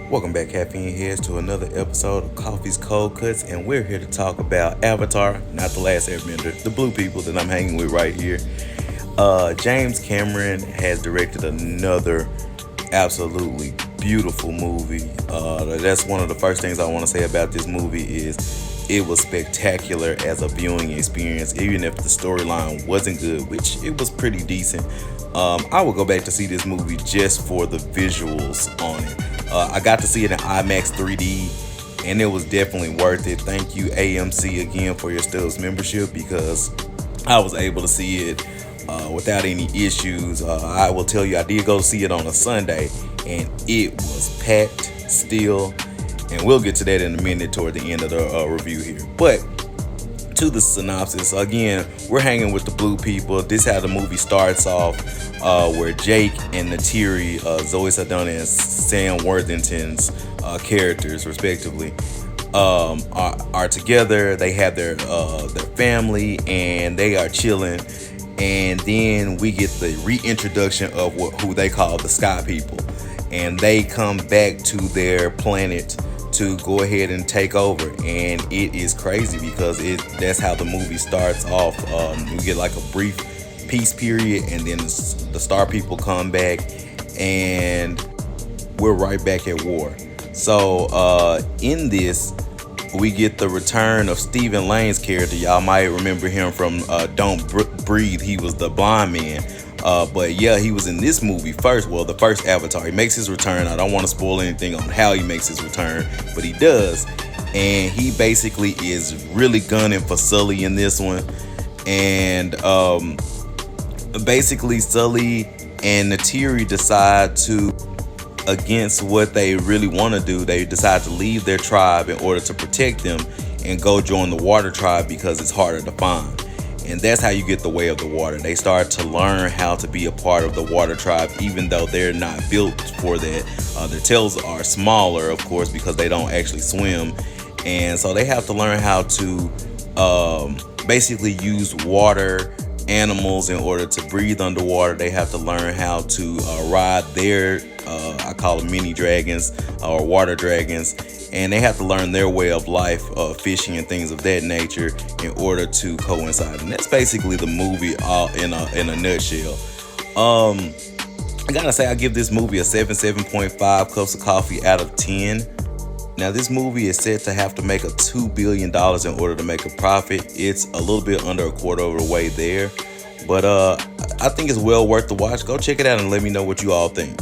Welcome back, Caffeine Heads, to another episode of Coffee's Cold Cuts, and we're here to talk about Avatar, not the last Airbender, the blue people that I'm hanging with right here. James Cameron has directed another absolutely beautiful movie. That's one of the first things I want to say about this movie is it was spectacular as a viewing experience, even if the storyline wasn't good, which it was pretty decent. I will go back to see this movie just for the visuals on it. I got to see it in IMAX 3D, and it was definitely worth it. Thank you, AMC, again for your Stubbs membership, because I was able to see it without any issues. I will tell you, I did go see it on a Sunday, and it was packed still, and we'll get to that in a minute toward the end of the review here. But to the synopsis, again, we're hanging with the blue people. This is how the movie starts off, where Jake and Neytiri, Zoe Saldana and Sam Worthington's characters, respectively, are together. They have their family, and they are chilling. And then we get the reintroduction of who they call the Sky People, and they come back to their planet to go ahead and take over. And it is crazy because that's how the movie starts off. We get like a brief peace period, and then the Star People come back, and we're right back at war. So in this, we get the return of Stephen Lane's character. Y'all might remember him from Don't Breathe. He was the blind man. But yeah, he was in this movie first. Well, the first Avatar. He makes his return. I don't want to spoil anything on how he makes his return, but he does. And he basically is really gunning for Sully in this one. And basically, Sully and Neytiri decide to, against what they really want to do, they decide to leave their tribe in order to protect them and go join the Water Tribe because it's harder to find. And that's how you get the Way of the Water. They start to learn how to be a part of the Water Tribe, even though they're not built for that. Their tails are smaller, of course, because they don't actually swim. And so they have to learn how to basically use water animals in order to breathe underwater. They have to learn how to ride their, I call them mini dragons or water dragons. And they have to learn their way of life, fishing and things of that nature, in order to coincide. And that's basically the movie all in a nutshell. I gotta say, I give this movie a 7.5 cups of coffee out of 10. Now, this movie is set to have to make a $2 billion in order to make a profit. It's a little bit under a quarter of the way there. But I think it's well worth the watch. Go check it out and let me know what you all think.